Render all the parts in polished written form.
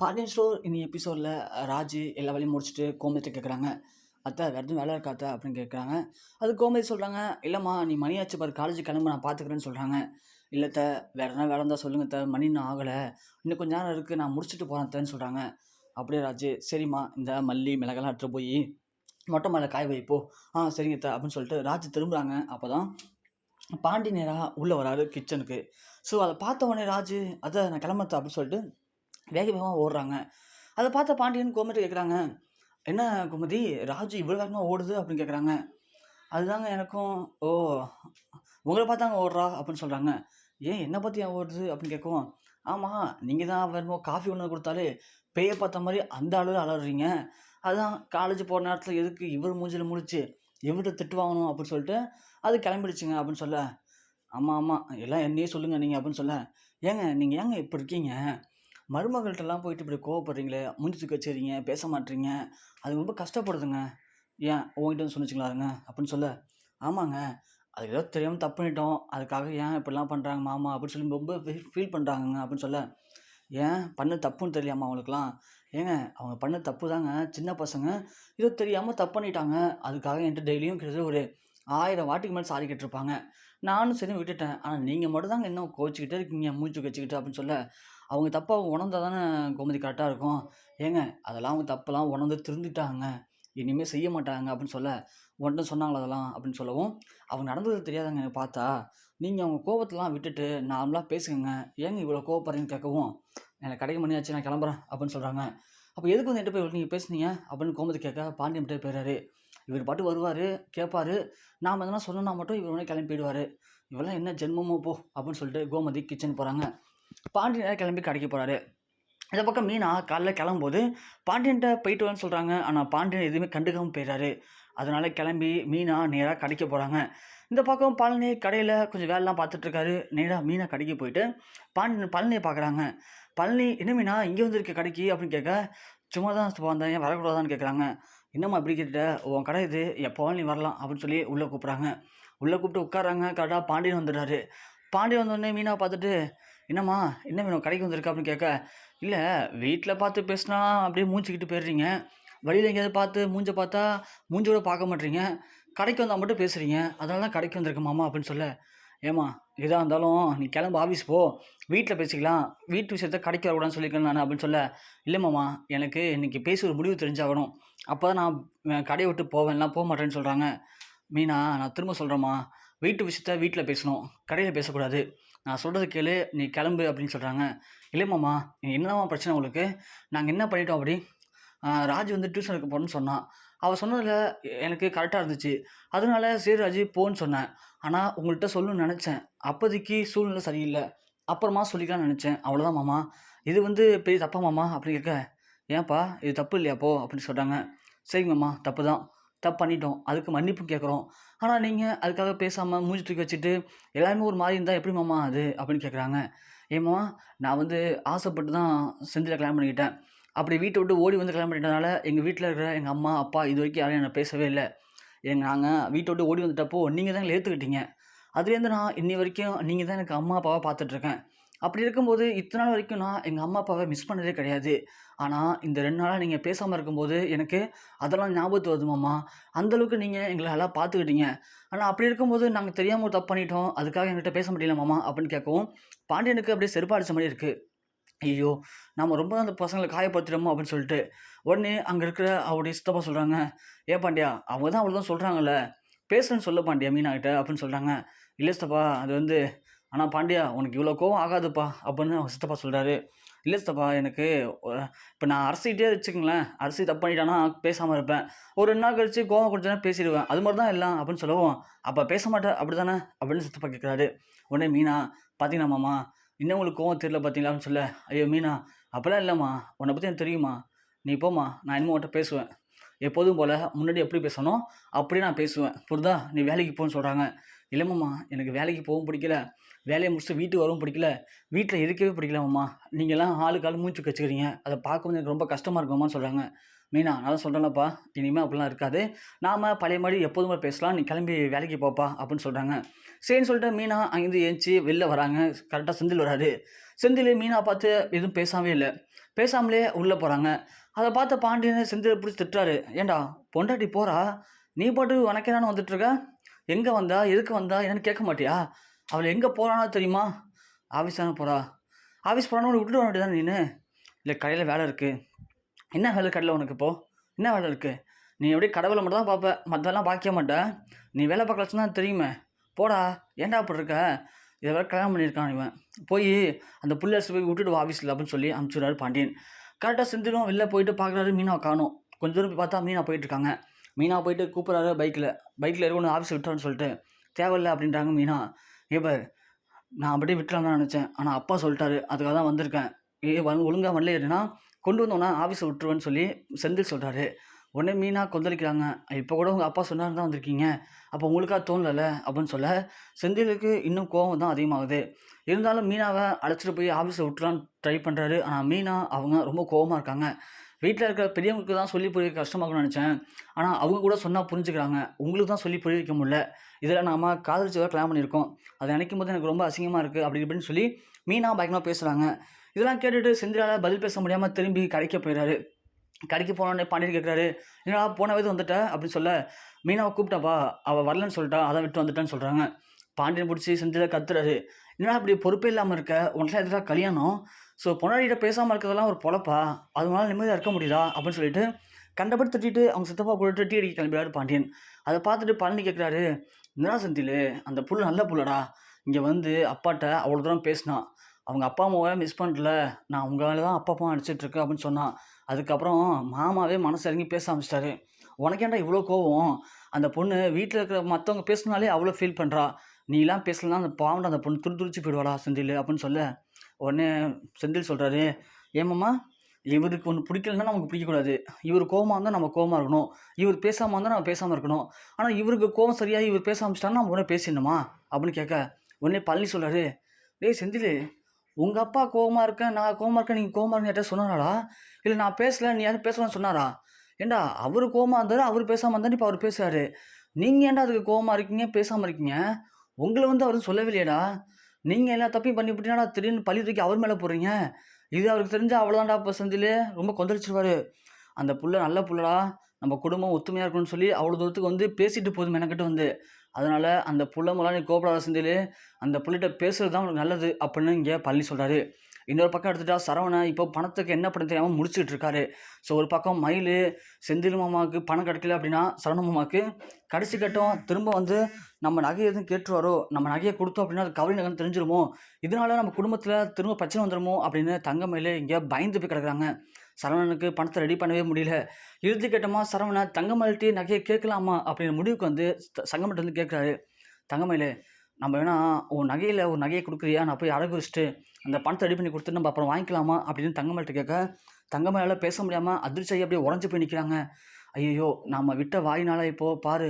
Pandian store இனி எபிசோடில் ராஜு எல்லா வேலையும் முடிச்சுட்டு கோமதிட்ட கேட்குறாங்க. அத்தை வேறு எதுவும் வேலை இருக்கா அத்தை அப்படின்னு கேட்குறாங்க. அது கோமதி சொல்கிறாங்க, இல்லைம்மா நீ மணியாச்சு பாரு காலேஜ் கிளம்பு நான் பார்த்துக்கிறேன்னு சொல்கிறாங்க. இல்லை அத்தை வேறு எதனா வேலை இருந்தால் சொல்லுங்கள் அத்தை, மணி இன்னும் ஆகலை, இன்னும் கொஞ்சம் நேரம் இருக்குது நான் முடிச்சுட்டு போகிறேன் அத்தைன்னு சொல்கிறாங்க. அப்படியே ராஜு சரிம்மா இந்த மல்லி மிளகெல்லாம் எடுத்துகிட்டு போய் மொட்டை மேலே காய வைப்போ. சரிங்க அத்தை அப்படின்னு சொல்லிட்டு ராஜு திரும்புகிறாங்க. அப்போ தான் பாண்டி நேராக உள்ளே வராரு கிச்சனுக்கு. ஸோ அதை பார்த்த உடனே ராஜு அதை நான் கிளம்பத்த அப்படின்னு சொல்லிட்டு வேக வேகமாக ஓடுறாங்க. அதை பார்த்த பாண்டியன் கோமதி கேட்குறாங்க, என்ன கோமதி ராஜு இவ்வளோ வேகமாக ஓடுது அப்படின்னு கேட்குறாங்க. அதுதாங்க எனக்கும், ஓ உங்களை பார்த்தாங்க ஓடுறா அப்படின்னு சொல்கிறாங்க. ஏன் என்னை பற்றி ஏன் ஓடுது அப்படின்னு கேட்கவும், ஆமாம் நீங்கள் தான் வேணுமோ காஃபி ஒன்று கொடுத்தாலே பேயை பார்த்த மாதிரி அந்த அளவு அலறீங்க, அதுதான் காலேஜ் போகிற நேரத்தில் எதுக்கு இவர் மூஞ்சில் முடிச்சு இவர்கிட்ட திட்டு வாங்கணும் அப்படின்னு சொல்லிட்டு அது கிளம்பிடுச்சுங்க அப்படின்னு சொல்ல. ஆமாம் ஆமாம் எல்லாம் என்னையே சொல்லுங்கள் நீங்கள் அப்படின்னு சொல்ல. ஏங்க நீங்கள் ஏங்க இப்போ இருக்கீங்க, மருமகள்கிட்டலாம் போயிட்டு இப்படி கோவப்படுறீங்களே, மூஞ்சி தூக்கி வச்சுக்கிறீங்க, பேச மாட்டீங்க, அது ரொம்ப கஷ்டப்படுதுங்க, ஏன் உங்ககிட்ட வந்து சொன்னிச்சிங்களாருங்க அப்படின்னு சொல்ல. ஆமாங்க அது ஏதோ தெரியாமல் தப்பு பண்ணிட்டோம், அதுக்காக ஏன் இப்படிலாம் பண்ணுறாங்க மாமா அப்படின்னு சொல்லி ரொம்ப ஃபீல் பண்ணுறாங்கங்க அப்படின்னு சொல்ல. ஏன் பண்ண தப்புன்னு தெரியாமா அவங்களுக்குலாம், ஏங்க அவங்க பண்ண தப்பு தாங்க, சின்ன பசங்க ஏதோ தெரியாமல் தப்பு பண்ணிட்டாங்க, அதுக்காக என்கிட்ட டெய்லியும் கிட்டத்தட்ட ஒரு 1000 வாட்டிக்கு மேலே சாரி கேட்டிருப்பாங்க, நானும் சரி விட்டுட்டேன், ஆனால் நீங்கள் மட்டும் தாங்க இன்னும் கோச்சிக்கிட்டே இருக்கீங்க மூச்சு வச்சுக்கிட்டு அப்படின்னு சொல்ல. அவங்க தப்பை அவங்க உணர்ந்தா தானே கோமதி கரெக்டாக இருக்கும். ஏங்க அதெல்லாம் அவங்க தப்பெல்லாம் உணர்ந்து திருந்துட்டாங்க, இனிமேல் செய்ய மாட்டாங்க அப்படின்னு சொல்ல. உன்கிட்ட சொன்னாங்களா அதெல்லாம் அப்படின்னு சொல்லவும், அவங்க நடந்தது தெரியாதாங்க எனக்கு பார்த்தா, நீங்கள் அவங்க கோவத்தெல்லாம் விட்டுட்டு நார்மலாக பேசுங்க, ஏங்க இவ்வளோ கோவப்படுறீங்கன்னு கேட்கவும், எனக்கு கடைக்கு மணி ஆச்சு நான் கிளம்புறேன் அப்படின்னு சொல்கிறாங்க. அப்போ எதுக்கு வந்து என்கிட்ட போய் நீங்கள் பேசுனீங்க அப்படின்னு கோமதி கேட்க பாண்டியன்கிட்ட போயிடுறாரு. இவர் பாட்டு வருவார் கேட்பார், நாம் எதனா சொன்னோன்னா மட்டும் இவர் உடனே கிளம்பி போயிடுவார், இவெல்லாம் என்ன ஜென்மமோ போ அப்படின்னு சொல்லிட்டு கோமதி கிச்சன் போகிறாங்க. பாண்டியன் கிளம்பி கடைக்கு போகிறாரு. இந்த பக்கம் மீனா காலைல கிளம்பும்போது பாண்டியன்கிட்ட போயிட்டு வரேன்னு சொல்கிறாங்க, ஆனால் பாண்டியன் எதுவுமே கண்டுக்காமல் போயிடுறாரு. அதனால கிளம்பி மீனா நேராக கடைக்கு போகிறாங்க. இந்த பக்கம் பழனி கடையில் கொஞ்சம் வேலைலாம் பார்த்துட்ருக்காரு. நேராக மீனா கடைக்கு போயிட்டு பழனியை பார்க்குறாங்க. பழனி என்ன மீனா இங்கே வந்துருக்க கடைக்கு அப்படின்னு கேட்க, சும்மா தான் வந்தேன் ஏன் வரக்கூடாதான்னு கேட்குறாங்க. என்னம்மா இப்படி கேட்டுட்ட, உன் கடை இது எப்போ நீ வரலாம் அப்படின்னு சொல்லி உள்ளே கூப்பிட்றாங்க. உள்ளே கூப்பிட்டு உட்காராங்க. கரெக்டாக பாண்டியன் வந்துடுறாரு. பாண்டியன் வந்தோடனே மீனா பார்த்துட்டு, என்னம்மா என்ன வேணும் கடைக்கு வந்திருக்கா அப்படின்னு கேட்க, இல்லை வீட்டில் பார்த்து பேசினா அப்படியே மூஞ்சிக்கிட்டு போயிடுறீங்க, வழியில் எங்கேயாவது பார்த்து மூஞ்ச பார்த்தா மூஞ்சோட பார்க்க மாட்டீங்க, கடைக்கு வந்தால் மட்டும் பேசுகிறீங்க, அதனால தான் கடைக்கு வந்திருக்கேன் மாமா அப்படின்னு சொல்ல. ஏம்மா எதாக இருந்தாலும் நீ கிளம்பு ஆஃபீஸ் போ, வீட்டில் பேசிக்கலாம், வீட்டு விஷயத்த கடைக்கு வரக்கூடாதுன்னு சொல்லியிருக்கேன் நான் அப்படின்னு சொல்ல. இல்லை மாமா எனக்கு இன்றைக்கி பேசி ஒரு முடிவு தெரிஞ்சாகணும், அப்போ தான் நான் கடையை விட்டு போவேன்லாம் போக மாட்டேன்னு சொல்கிறாங்க. மீனா நான் திரும்ப சொல்கிறேம்மா, வீட்டு விஷயத்த வீட்டில் பேசணும், கடையில் பேசக்கூடாது, நான் சொல்கிறது கேளு நீ கிளம்பு அப்படின்னு சொல்கிறாங்க. இல்லைம்மாம்மா என்னம்மா பிரச்சனை உங்களுக்கு, நாங்கள் என்ன பண்ணிட்டோம் அப்படி, ராஜு வந்து டியூஷனுக்கு போகணுன்னு சொன்னான், அவள் சொன்னதில் எனக்கு கரெக்டாக இருந்துச்சு, அதனால சரி ராஜு போன்னு சொன்னேன், ஆனால் உங்கள்கிட்ட சொல்லணும்னு நினச்சேன், அப்போதைக்கு சூழ்நிலை சரியில்லை, அப்புறமா சொல்லிக்கலாம்னு நினச்சேன், அவ்வளோதான் மாமா, இது வந்து பெரிய தப்பா மாமா அப்படின்னு கேட்க, ஏன்ப்பா இது தப்பு இல்லையாப்போ அப்படின்னு சொல்கிறாங்க. சரிங்கம்மா தப்பு தான், தப்பு பண்ணிட்டோம், அதுக்கு மன்னிப்பு கேட்குறோம், ஆனால் நீங்கள் அதுக்காக பேசாமல் மூஞ்சி தூக்கி வச்சுட்டு எல்லாருமே ஒரு மாதிரி இருந்தால் எப்படி மாமா அது அப்படின்னு கேட்குறாங்க. ஏம்மா நான் வந்து ஆசைப்பட்டு தான் செந்தில் கல்யாணம் பண்ணிக்கிட்டேன், அப்படி வீட்டை விட்டு ஓடி வந்து கல்யாணம் பண்ணிட்டனால எங்கள் வீட்டில் இருக்கிற எங்கள் அம்மா அப்பா இது வரைக்கும் யாரும் என்னை பேசவே இல்லை, நாங்கள் வீட்டை விட்டு ஓடி வந்துட்டப்போ நீங்கள் தான் எங்களை ஏற்றுக்கிட்டீங்க, அதுலேருந்து நான் இன்னி வரைக்கும் நீங்கள் தான் எனக்கு அம்மா அப்பாவாக பார்த்துட்ருக்கேன், அப்படி இருக்கும்போது இத்தனை நாள் வரைக்கும் நான் எங்கள் அம்மா அப்பாவை மிஸ் பண்ணதே கிடையாது, ஆனால் இந்த 2 நாளாக நீங்கள் பேசாமல் இருக்கும்போது எனக்கு அதெல்லாம் ஞாபகத்து வருதுமாம்மா, அந்தளவுக்கு நீங்கள் எங்களை எல்லாம் பார்த்துக்கிட்டீங்க, ஆனால் அப்படி இருக்கும்போது நாங்கள் தெரியாமல் ஒரு தப்பு பண்ணிட்டோம், அதுக்காக எங்கள்கிட்ட பேச முடியல மாமா அப்படின்னு கேட்கவும், பாண்டியனுக்கு அப்படியே செருப்பு அடிச்ச மாதிரி இருக்குது. ஐயோ நம்ம ரொம்ப அந்த பசங்களை காயப்படுத்திட்டோமோ அப்படின்னு சொல்லிட்டு உடனே அங்கே இருக்கிற அவருடைய சித்தப்பா சொல்கிறாங்க, ஏன் பாண்டியா அவங்க தான் அவ்வளோ தான் சொல்கிறாங்கல்ல, பேசுன்னு சொல்ல பாண்டியா மீனாகிட்ட அப்படின்னு சொல்கிறாங்க. இல்லை சித்தப்பா அது வந்து, ஆனால் பாண்டியா உனக்கு இவ்வளோ கோவம் ஆகாதுப்பா அப்படின்னு அவங்க சித்தப்பா சொல்கிறாரு. இல்லை சித்தப்பா எனக்கு இப்போ நான் அரசிக்கிட்டே வச்சுக்கங்களேன், அரசி தப்பு பண்ணிட்டானா பேசாமல் இருப்பேன், ஒரு 2 நாள் கழிச்சு கோவம் கொடுத்தேன்னா பேசிடுவேன், அது மாதிரி தான் எல்லாம் அப்படின்னு சொல்லவும், அப்போ பேச மாட்டேன் அப்படி தானே அப்படின்னு சித்தப்பா கேட்குறாரு. உடனே மீனா பார்த்தீங்கன்னா மாமா இன்னும் உங்களுக்கு கோவம் தெரியல பார்த்தீங்களான்னு சொல்ல. ஐயோ மீனா அப்போல்லாம் இல்லைம்மா, உன்னை பற்றி எனக்கு தெரியுமா, நீ போம்மா நான் இனிமேல் உன்கிட்ட பேசுவேன், எப்போதும் போல் முன்னாடி எப்படி பேசணும் அப்படியே நான் பேசுவேன் புரிதா, நீ வேலைக்கு போன்னு சொல்கிறாங்க. இல்லைம்மாம்மா எனக்கு வேலைக்கு போகவும் பிடிக்கல, வேலையை முடிச்சுட்டு வீட்டுக்கு வரவும் பிடிக்கல, வீட்டில் இருக்கவே பிடிக்கலம்மா, நீங்கள்லாம் ஆளுக்கு ஆள் மூச்சு வச்சுக்கிறீங்க, அதை பார்க்கும்போது எனக்கு ரொம்ப கஷ்டமாக இருக்குமான்னு சொல்கிறாங்க. மீனா நான் தான் சொல்கிறேன்லப்பா இனிமேல் அப்படிலாம் இருக்காது, நாம் பழைய மாதிரி எப்போதுமே பேசலாம், நீ கிளம்பி வேலைக்கு போப்பா அப்படின்னு சொல்கிறாங்க. சரின்னு சொல்லிட்டு மீனா அங்கேருந்து ஏஞ்சி வெளில வராங்க. கரெக்டாக செந்தில் வராரு. செந்தில் மீனா பார்த்து எதுவும் பேசாமே இல்லை. பேசாமலே உள்ளே போகிறாங்க. அதை பார்த்த பாண்டியன் செந்திலை பிடிச்சி திட்டுறாரு. ஏன்டா பொண்டாட்டி போகிறா, நீ பாட்டுக்கு வணக்கேனான்னு வந்துட்டுருக்க, எங்கே வந்தா எதுக்கு வந்தா என்னன்னு கேட்க மாட்டியா? அவள் எங்கே போகிறானோ தெரியுமா? ஆஃபீஸ் தானே போகிறா, ஆஃபீஸ் போகிறான்னு விட்டுட்டு வர வேண்டியதானே நீனு? இல்லை கடையில் வேலை இருக்குது. என்ன வேலை கடையில் உனக்கு இப்போது? என்ன வேலை இருக்குது? நீ எப்படியே கடவுளை மட்டும் தான் பார்ப்ப, மற்றெல்லாம் பார்க்க மாட்டேன். நீ வேலை பார்க்கலச்சுன்னா தெரியுமே. போடா, ஏன்டா அப்படி இருக்க? இதை வேறு கல்யாணம் பண்ணியிருக்கான் இவன். போய் அந்த புள்ளை போய் விட்டுட்டு வா ஆஃபீஸில் அப்படின்னு சொல்லி அனுப்பிச்சுடுறாரு பாண்டியன். கரெக்டாக செந்திலும் வெளில போயிட்டு பார்க்குறாரு, மீனாவை காணும். கொஞ்சம் தூரம் போய் பார்த்தா மீனா போயிட்டுருக்காங்க. மீனா போயிட்டு கூப்பிட்றாரு பைக்கில் இருக்கணும் ஆஃபீஸ் விட்டுறான்னு சொல்லிட்டு. தேவையில்லை அப்படின்றாங்க மீனா. ஏப்பா நான் அப்படியே விட்டுலாம் தான் நினச்சேன், ஆனால் அப்பா சொல்லிட்டாரு, அதுக்காக தான் வந்திருக்கேன். ஒழுங்காக வரல ஏறினா கொண்டு வந்தோன்னா ஆஃபீஸை விட்டுருவேன்னு சொல்லி செந்தில் சொல்கிறாரு. உடனே மீனா கொந்தளிக்கிறாங்க. இப்போ கூட உங்கள் அப்பா சொன்னார் தான் வந்திருக்கீங்க, அப்போ உங்களுக்காக தோணலை அப்படின்னு சொல்ல செந்திலுக்கு இன்னும் கோபம் தான் அதிகமாகுது. இருந்தாலும் மீனாவை அழைச்சிட்டு போய் ஆஃபீஸை விட்டுலான்னு ட்ரை பண்ணுறாரு. ஆனால் மீனா அவங்க ரொம்ப கோபமாக இருக்காங்க. வீட்டில் இருக்கிற பெரியவங்களுக்கு தான் சொல்லி புரிய கஷ்டமாகும்னு நினச்சேன், ஆனால் அவங்க கூட சொன்னால் புரிஞ்சுக்கிறாங்க, உங்களுக்கு தான் சொல்லி புரிய வைக்க முடியல. இதில் நாம் காதலிச்சு வேறு கல்யாணம் பண்ணியிருக்கோம், அதை நினைக்கும் போது எனக்கு ரொம்ப அசிங்கமாக இருக்குது அப்படி இப்படின்னு சொல்லி மீனா பயங்கரமாக பேசுகிறாங்க. இதெல்லாம் கேட்டுட்டு செந்திலால் பதில் பேச முடியாமல் திரும்பி கடைக்கு போயிடுறாரு. கடைக்கு போனோடனே பாண்டியன் கேட்குறாரு, என்னடா போன வயது வந்துட்ட அப்படின்னு சொல்ல, மீனாவை கூப்பிட்டாப்பா, அவள் வரலன்னு சொல்லிட்டா, அதான் விட்டு வந்துட்டான்னு சொல்கிறாங்க. பாண்டியன் பிடிச்சி செந்தில கத்துறாரு, என்னடா இப்படி பொறுப்பே இல்லாமல் இருக்க, உனக்கு எதிராக கல்யாணம், ஸோ பொன்னாடிகிட்ட பேசாமல் இருக்கிறதெல்லாம் ஒரு பொழப்பா, அதனால நிம்மதியாக இருக்க முடியுதா அப்படின்னு சொல்லிட்டு கண்டபடி திட்டிட்டு அவங்க சித்தப்பா போட்டு டீ அடிக்க கிளம்பிடாரு பாண்டியன். அதை பார்த்துட்டு பழனி கேட்குறாரு, என்னடா செந்தில், அந்த புள்ள நல்ல புள்ளடா, இங்கே வந்து அப்பாட்ட அவ்வளோ தூரம் பேசினான், அவங்க அப்பா அம்மாவை மிஸ் பண்ணல, நான் உங்களால தான் அப்பா அம்மா அடிச்சிட்ருக்கேன் அப்படின்னு சொன்னான். அதுக்கப்புறம் மாமாவே மனசு இறங்கி பேச ஆரம்பிச்சிட்டாரு. உனக்கேண்டா இவ்வளோ கோவம்? அந்த பொண்ணு வீட்டில் இருக்கிற மற்றவங்க பேசினாலே அவ்வளோ ஃபீல் பண்ணுறா, நீலாம் பேசலன்னா அந்த பாவம்டா அந்த பொண்ணு துடிச்சு போயிடுவாடா செந்தில் அப்படின்னு சொல்ல, உடனே செந்தில் சொல்கிறாரு, ஏமாம்மா இவருக்கு ஒன்று பிடிக்கலன்னா நமக்கு பிடிக்கக்கூடாது, இவர் கோவமாக இருந்தால் நம்ம கோவமாக இருக்கணும், இவர் பேசாமல் இருந்தால் நம்ம பேசாமல் இருக்கணும், ஆனால் இவருக்கு கோவம் சரியாக இவர் பேச ஆரம்பிச்சிட்டாங்கன்னா நம்ம உடனே பேசிடணுமா அப்படின்னு கேட்க, உடனே பழனி சொல்கிறாரு, டேய் செந்தில், உங்கள் அப்பா கோவமாக இருக்கேன், நான் கோவமாக இருக்கேன், நீங்கள் கோவமாக இருக்கேன் யார்ட்ட சொன்னாராடா? இல்லை நான் பேசலை நீ யாரும் பேசலான்னு சொன்னாரா? ஏண்டா அவர் கோவமாக இருந்தார், அவர் பேசாமல் இருந்தார், இப்போ அவர் பேசுகிறாரு, நீங்கள் ஏன்டா அதுக்கு கோவமாக இருக்கீங்க பேசாமல் இருக்கீங்க? உங்களை வந்து அவர் சொல்லவே இல்லையாடா? நீங்கள் எல்லா தப்பையும் பண்ணிவிட்டீங்கடா, திடீர்னு பழி தூக்கி அவர் மேலே போடுறீங்க. இது அவருக்கு தெரிஞ்சால் அவ்வளோதான்டா இப்போ செந்தில் ரொம்ப கொந்தளிச்சிருவார். அந்த புள்ள நல்ல புள்ளடா, நம்ம குடும்பம் ஒத்துமையாக இருக்கணும்னு சொல்லி அவ்வளோ தூரத்துக்கு வந்து பேசிட்டு போதும் எனக்கிட்ட வந்து, அதனால் அந்த புள்ள மூலம் நீ கோபப்படாத செந்தில், அந்த புள்ளிட்ட பேசுகிறது தான் உனக்கு நல்லது அப்படின்னு இங்கே பழனி சொல்கிறாரு. இன்னொரு பக்கம் எடுத்துட்டா சரவணன் இப்போ பணத்துக்கு என்ன பண்ண தெரியாமல் முடிச்சுட்டு இருக்காரு. ஸோ ஒரு பக்கம் மயில் செந்தில் மாமாவுக்கு பணம் கிடைக்கல அப்படின்னா சரவண மாமாவுக்கு கடைசி கட்டம் திரும்ப வந்து நம்ம நகை எதுவும் கேட்டுருவாரோ, நம்ம நகையை கொடுத்தோம் அப்படின்னா அது கவலை நகைன்னு தெரிஞ்சிருமோ, இதனால நம்ம குடும்பத்தில் திரும்ப பிரச்சனை வந்துடுமோ அப்படின்னு தங்கமயில் இங்கே பயந்து போய் கிடக்குறாங்க. சரவணனுக்கு பணத்தை ரெடி பண்ணவே முடியல. இறுதி கட்டமாக சரவணன் தங்கமயில்கிட்டே நகையை கேட்கலாமா அப்படின்ற முடிவுக்கு வந்து சங்கமட்டு வந்து கேட்குறாரு, தங்கமயில் நம்ம வேணா உன் நகையில் ஒரு நகையை கொடுக்குறியா, நான் போய் அடகு வச்சுட்டு அந்த பணத்தை ரெடி பண்ணி கொடுத்துட்டு நம்ம அப்புறம் வாங்கிக்கலாமா அப்படின்னு தங்கமயில்கிட்ட கேட்க, தங்கமயிலால் பேச முடியாமல் அதிர்ச்சியாகி அப்படியே உடஞ்சி போய் நிற்கிறாங்க. ஐயோ நம்ம விட்ட வாயினால இப்போது பாரு,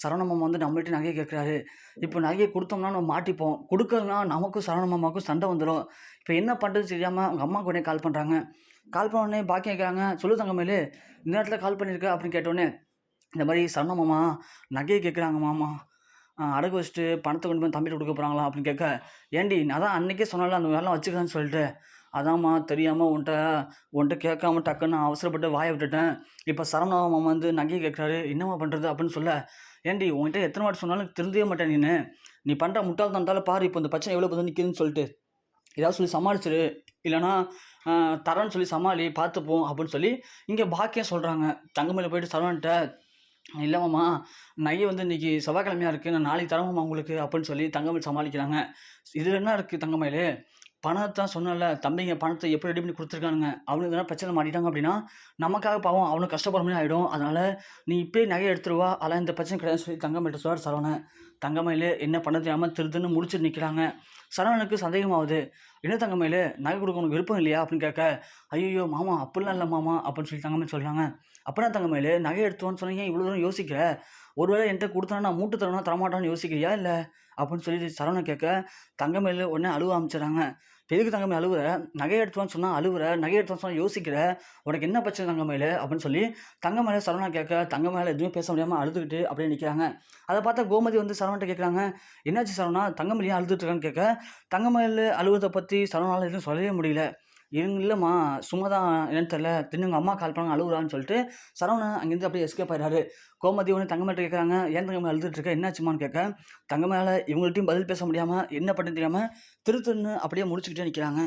சரவண மாமா வந்து நம்மள்ட்ட நகையை கேட்குறாரு, இப்போ நகையை கொடுத்தோம்னா நம்ம மாட்டிப்போம், கொடுக்கலன்னா நமக்கும் சரவண மாமாவுக்கும் சண்டை வந்துடும், இப்போ என்ன பண்ணுறது தெரியாமல் அவங்க அம்மாவுக்கு உடனே கால் பண்ணுறாங்க. கால் பண்ண உடனே பாக்கி கேட்குறாங்க, சொல்லு தங்கமயில் இந்த நேரத்தில் கால் பண்ணியிருக்க அப்படின்னு கேட்டோடனே, இந்த மாதிரி சரவண மாமா நகையை கேட்குறாங்க மாமா, அடகு வச்சுட்டு பணத்தை கொண்டு போய் தம்பிட்டு கொடுக்க போகிறாங்களா அப்படின்னு கேட்க, ஏண்டி நான் தான் அன்றைக்கே சொன்னால அந்த வேலைலாம் வச்சுக்கலான்னு சொல்லிட்டு, அதாம்மா தெரியாமல் உன்கிட்ட கேட்காம டக்குன்னு நான் அவசரப்பட்டு வாயை விட்டுட்டேன், இப்போ சரவணா மாமா வந்து நகையை கேட்குறாரு, என்னம்மா பண்ணுறது அப்படின்னு சொல்ல, ஏண்டி உன்கிட்ட எத்தனை வாட்டி சொன்னாலும் திருந்தவே மாட்டேன் நீ பண்ணுற முட்டாள் தந்தாலும் பாரு இப்போ இந்த பிரச்சனை எவ்வளோ பார்த்து நிற்குதுன்னு சொல்லிட்டு ஏதாவது சொல்லி சமாளிச்சிரு, இல்லைனா தரேன்னு சொல்லி சமாளி பார்த்துப்போம் அப்படின்னு சொல்லி இங்கே பாக்கியம் சொல்கிறாங்க. தங்கமயில போயிட்டு சரவணன்ட்ட, இல்லைம்மாம்மா நகை வந்து இன்றைக்கி செவ்வாய்க்கிழமையாக இருக்குது, நான் நாளைக்கு தரமாம்மா உங்களுக்கு அப்படின்னு சொல்லி தங்கமயில் சமாளிக்கிறாங்க. இதில் என்ன இருக்குது தங்கமயில், பணத்தான் சொன்னல தம்பிங்க பணத்தை எப்படி ரெடி பண்ணி கொடுத்துருக்கானுங்க, அவனுக்கு எதனா பிரச்சனை மாட்டிட்டாங்க அப்படின்னா நமக்காக பாவம் அவனுக்கு கஷ்டப்படுற மாதிரி ஆகிடும், அதனால் நீ இப்போயே நகை எடுத்துருவா, அதெல்லாம் இந்த பிரச்சனை கிடையாது சொல்லி தங்கமயில்கிட்ட சொல்கிறார் சரவணன். தங்கமயில் என்ன பண்ண தெரியாமல் திருத்துன்னு முடிச்சுட்டு நிற்கிறாங்க. சரவணனுக்கு சந்தேகமாகுது, என்ன தங்கமயில் நகை கொடுக்க உனக்கு விருப்பம் இல்லையா அப்படின்னு கேட்க, ஐயோ மாமா அப்படிலாம் இல்லை மாமா அப்படின்னு சொல்லி தங்கமயில் சொல்கிறாங்க. அப்படின்னா தங்கமயில் நகை எடுத்துவான்னு சொன்னீங்க, இவ்வளோ தூரம் யோசிக்கிற, ஒருவேளை என்கிட்ட கொடுத்தனா நான் மூட்டு தரணும்னா தரமாட்டான்னு யோசிக்கிறியா இல்லை அப்படின்னு சொல்லி சரவணன் கேட்க, தங்கமயில் உடனே அழுவ ஆரம்பிச்சிடறாங்க. எதுக்கு தங்கமயில் அழுவுற, நகை எடுத்துவான்னு சொன்னால் அழுவுற, நகை எடுத்துவான்னு சொன்னால் யோசிக்கிற, உனக்கு என்ன பிரச்சனை தங்கமயில் அப்படின்னு சொல்லி தங்கமயில் சரவணன் கேட்க, தங்கமயில் எதுவுமே பேச முடியாமல் அழுதுகிட்டு அப்படியே நிற்கிறாங்க. அதை பார்த்தா கோமதி வந்து சரவணன்ட்ட கேட்குறாங்க, என்னாச்சு சரவணா, தங்கமயில் ஏன் அழுதுட்டுருக்கான்னு கேட்க, தங்கமயில் அழுவதை பற்றி சரவணால் எதுவும் சொல்லவே முடியல. இவங்க இல்லைம்மா சும்மா தான் என்னன்னு தெரில திடீர்னு உங்கள் அம்மா கால் பண்ணாங்க அழுகுறான்னு சொல்லிட்டு சரவணன் அங்கேருந்து அப்படியே எஸ்கேப் ஆயிடுறாரு. கோமதி ஒன்று தங்கமேட்ட கேட்குறாங்க, ஏன் தங்கமே அழுதுட்டு இருக்க, என்னாச்சுமான்னு கேட்க, தங்கமேல இவங்கள்ட்டையும் பதில் பேச முடியாமல் என்ன பண்ண தெரியாமல் திருன்னு அப்படியே முடிச்சுக்கிட்டே நிற்கிறாங்க.